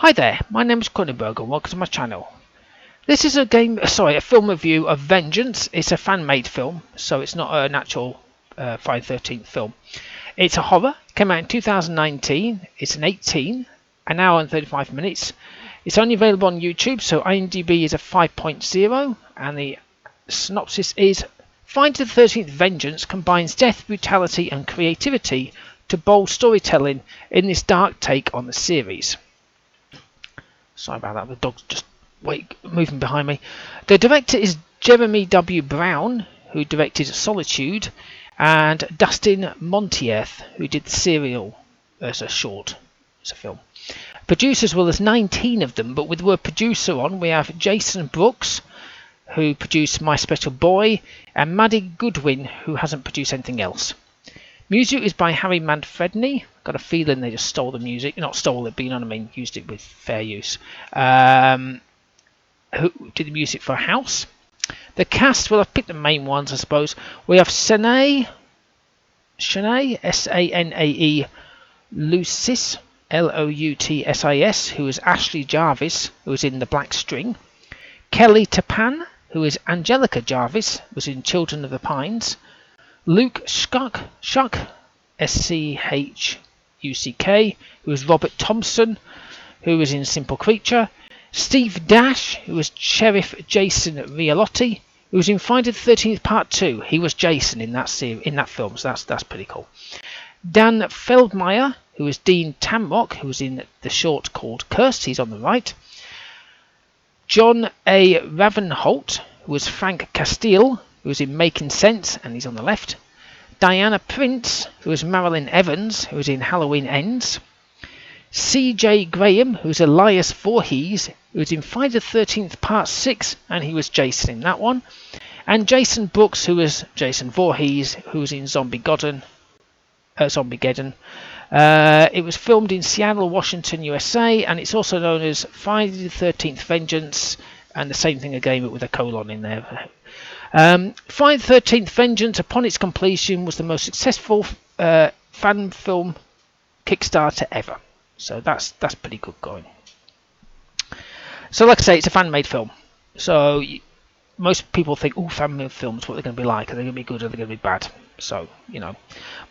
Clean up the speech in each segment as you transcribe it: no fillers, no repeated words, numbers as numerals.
Hi there, my name is Kronenberg and welcome to my channel. This is a film review of Vengeance. It's a fan-made film, so it's not an actual Friday the 13th film. It's a horror. It came out in 2019. It's an 18, an hour and 35 minutes. It's only available on YouTube, so IMDb is a 5.0, and the synopsis is: Friday the 13th Vengeance combines death, brutality, and creativity to bold storytelling in this dark take on the series. Sorry about that, the dog's just moving behind me. The director is Jeremy W. Brown, who directed Solitude, and Dustin Montieth, who did The Serial as a film. Producers, well, there's 19 of them, but with the word producer on, we have Jason Brooks, who produced My Special Boy, and Maddie Goodwin, who hasn't produced anything else. Music is by Harry Manfredini. Got a feeling they just stole the music. Not stole it, but you know what I mean, used it with fair use. Who did the music for House? The cast, well, I've picked the main ones, I suppose. We have Shanae, S-A-N-A-E, Loutis, L-O-U-T-S-I-S, who is Ashley Jarvis, who is in The Black String. Kelly Tapan, who is Angelica Jarvis, who was in Children of the Pines. Luke Schuck, S-C-H-U-C-K, who is Robert Thompson, who was in Simple Creature. Steve Dash, who was Sheriff Jason Rialotti, who was in Friday the 13th Part 2. He was Jason in that film, so that's pretty cool. Dan Feldmeyer, who was Dean Tamrock, who was in the short called Cursed. He's on the right. John A. Ravenholt, who was Frank Castile, who was in Making Sense, and he's on the left. Diana Prince, who was Marilyn Evans, who was in Halloween Ends. C.J. Graham, who was Elias Voorhees, who was in Friday the 13th Part 6, and he was Jason in that one. And Jason Brooks, who was Jason Voorhees, who was in Zombiegeddon. It was filmed in Seattle, Washington, USA, and it's also known as Friday the 13th Vengeance, and the same thing again, but with a colon in there. Friday the 13th Vengeance, upon its completion, was the most successful fan film Kickstarter ever. So that's pretty good going. So like I say, it's a fan-made film. So most people think, oh, fan-made films, what are they going to be like? Are they going to be good or are they going to be bad? So, you know.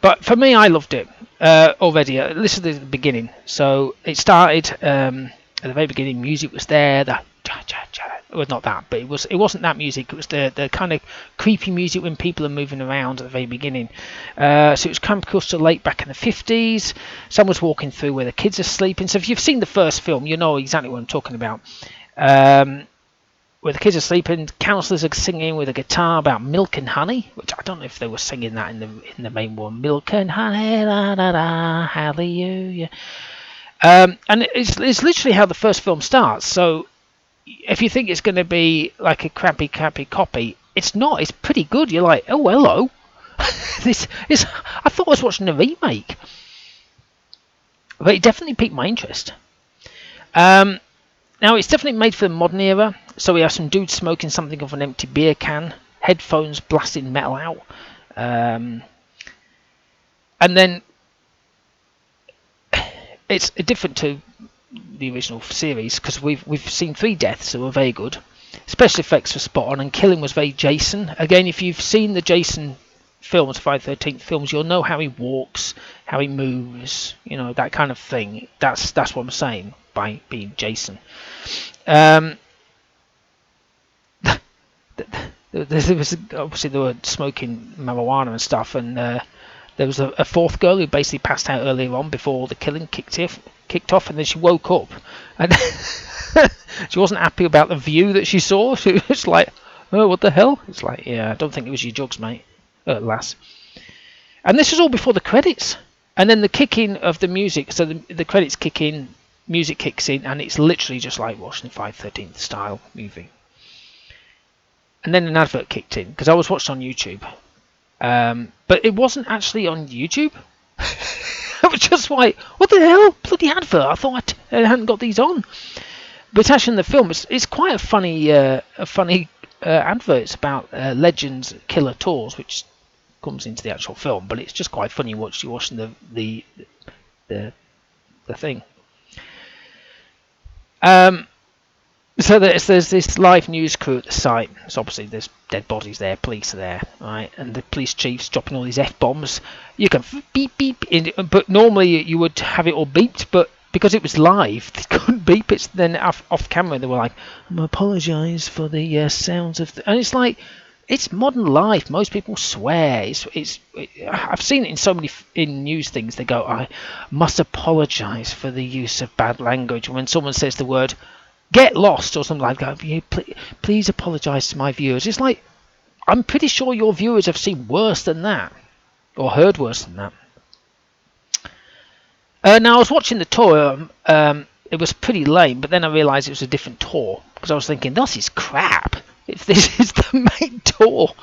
But for me, I loved it already. Listen to the beginning. So it started at the very beginning. Music was there. Well, not that, but it wasn't that music. It was the kind of creepy music when people are moving around at the very beginning. So it was Camp Crystal Lake back in the 50s. Someone's walking through where the kids are sleeping. So if you've seen the first film, you know exactly what I'm talking about. Where the kids are sleeping, counsellors are singing with a guitar about milk and honey, which I don't know if they were singing that in the main one. Milk and honey, la da da, hallelujah. And it's literally how the first film starts. So if you think it's going to be like a crappy copy, it's not. It's pretty good. You're like, oh, hello. I thought I was watching a remake. But it definitely piqued my interest. Now, it's definitely made for the modern era. So we have some dudes smoking something off an empty beer can, headphones blasting metal out. And then it's different to the original series because we've seen 3 deaths that were very good. Special effects were spot on, and killing was very Jason. Again, if you've seen the Jason films, Friday the 13th films, you'll know how he walks, how he moves, you know, that kind of thing. That's what I'm saying by being Jason. There was obviously they were smoking marijuana and stuff, and there was a 4th girl who basically passed out earlier on before the killing kicked off, and then she woke up and she wasn't happy about the view that she saw. She was like, oh, what the hell? It's like, yeah, I don't think it was your drugs, mate, lass. And this is all before the credits, and then the kicking of the music. So the credits kick in, music kicks in, and it's literally just like watching the Friday the 13th style movie. And then an advert kicked in because I was watching on YouTube. But it wasn't actually on YouTube. I was just like, what the hell? Bloody advert. I thought I hadn't got these on. But it's actually in the film. It's quite a funny advert. It's about Legends Killer Tours, which comes into the actual film. But it's just quite funny watching the thing. So there's this live news crew at the site. So obviously there's dead bodies there, police are there, right? And the police chief's dropping all these F-bombs. You can beep beep, but normally you would have it all beeped, but because it was live, they couldn't beep it. Then off camera they were like, "I apologise for the sounds of," and it's like, it's modern life. Most people swear. I've seen it in so many in news things. They go, "I must apologise for the use of bad language." When someone says the word "get lost" or something like that, please apologise to my viewers. It's like, I'm pretty sure your viewers have seen worse than that, or heard worse than that. Now I was watching the tour. It was pretty lame, but then I realised it was a different tour, because I was thinking, this is crap if this is the main tour.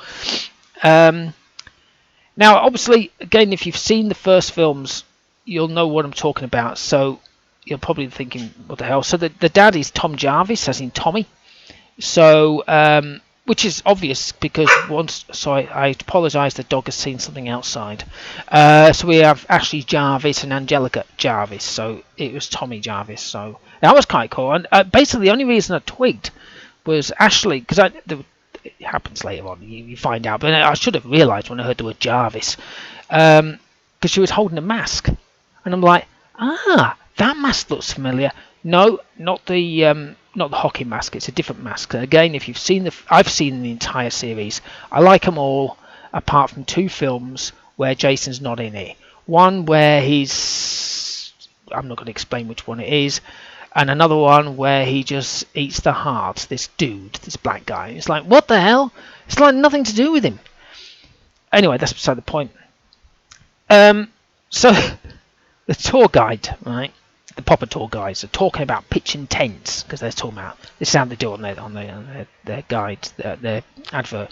Now obviously, again, if you've seen the first films, you'll know what I'm talking about, so you're probably thinking, what the hell? So the dad is Tom Jarvis, as in Tommy. So, which is obvious, because I apologise, the dog has seen something outside. So we have Ashley Jarvis and Angelica Jarvis. So it was Tommy Jarvis. So that was quite cool. And basically, the only reason I twigged was Ashley, because it happens later on, you find out. But I should have realised when I heard the word Jarvis, because she was holding a mask, and I'm like, that mask looks familiar. No, not the hockey mask. It's a different mask. Again, if you've seen I've seen the entire series. I like them all, apart from 2 films where Jason's not in it. One where I'm not going to explain which one it is, and another one where he just eats the heart. This dude, this black guy. It's like, what the hell? It's like nothing to do with him. Anyway, that's beside the point. So the tour guide, right? The proper tour guides are talking about pitching tents, because they're talking about this is how they do on their guide, their advert,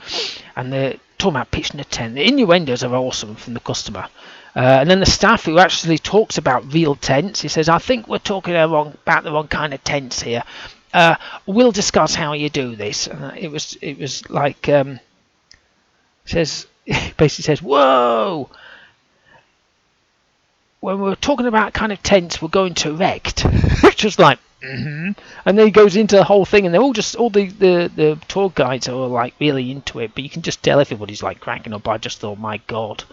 and they're talking about pitching a tent. The innuendos are awesome from the customer, and then the staff who actually talks about real tents, he says, "I think we're talking about the wrong kind of tents here. We'll discuss how you do this." It was like basically says, "Whoa! When we're talking about kind of tents we're going to erect," just like, and then he goes into the whole thing, and they're all the tour guides are all like really into it, but you can just tell everybody's like cracking up. I just thought, my god.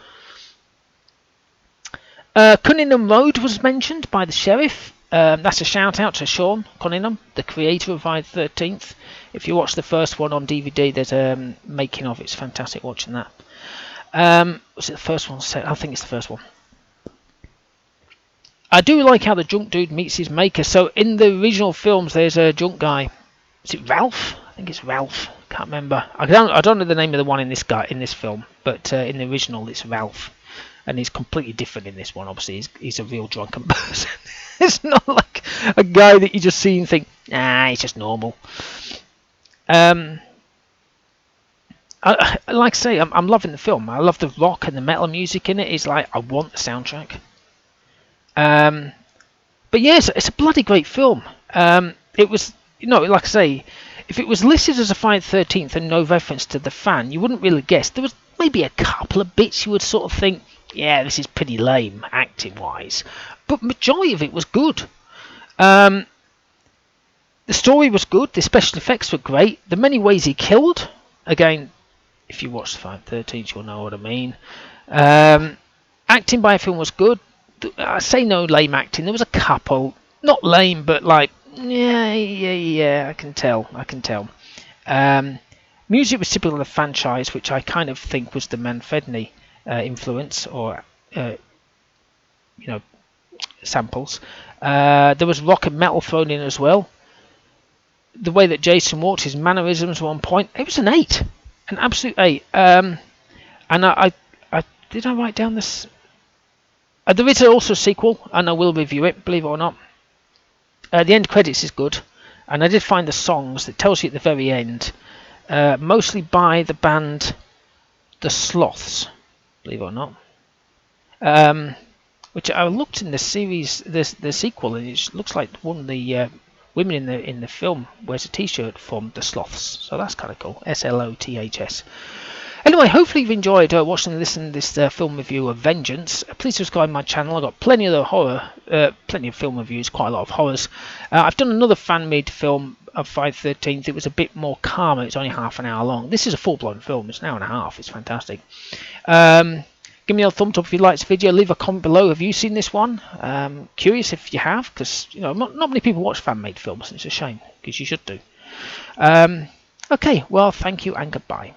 Cunningham Road was mentioned by the sheriff. That's a shout out to Sean Cunningham, the creator of Friday the 13th. If you watch the first one on DVD, there's a making of. It's fantastic watching that. Was it the first one? I think it's the first one. I do like how the junk dude meets his maker. So in the original films, there's a junk guy. Is it Ralph? I think it's Ralph. Can't remember. I don't know the name of the one in this film, but in the original, it's Ralph, and he's completely different in this one. Obviously, he's a real drunken person. It's not like a guy that you just see and think, he's just normal. Like I say, I'm loving the film. I love the rock and the metal music in it. It's like, I want the soundtrack. But yes, it's a bloody great film. It was, like I say, if it was listed as a Friday the 13th and no reference to the fan, you wouldn't really guess. There was maybe a couple of bits you would sort of think, yeah, this is pretty lame acting wise, but majority of it was good. The story was good. The special effects were great. The many ways he killed, again, if you watch the Friday the 13th, you'll know what I mean. Acting by everyone was good. I say no lame acting. There was a couple, not lame, but like, yeah. I can tell. Music was typical of the franchise, which I kind of think was the Manfredini influence, or samples. There was rock and metal thrown in as well. The way that Jason walked, his mannerisms were on point. It was an 8, an absolute 8. And I did I write down this? There is also a sequel, and I will review it, believe it or not. The end credits is good, and I did find the songs that tells you at the very end, mostly by the band The Sloths, believe it or not. Which I looked in the series, the sequel, and it looks like one of the women in the film wears a T-shirt from The Sloths, so that's kind of cool. SLOTHS. Anyway, hopefully you've enjoyed watching and listening to this film review of Vengeance. Please subscribe to my channel. I've got plenty of the horror, plenty of film reviews, quite a lot of horrors. I've done another fan-made film of Friday the 13th. It was a bit more calmer. It's only half an hour long. This is a full-blown film. It's an hour and a half. It's fantastic. Give me a thumbs up if you like this video. Leave a comment below. Have you seen this one? Curious if you have, because not many people watch fan-made films. It's a shame, because you should do. Okay, well, thank you and goodbye.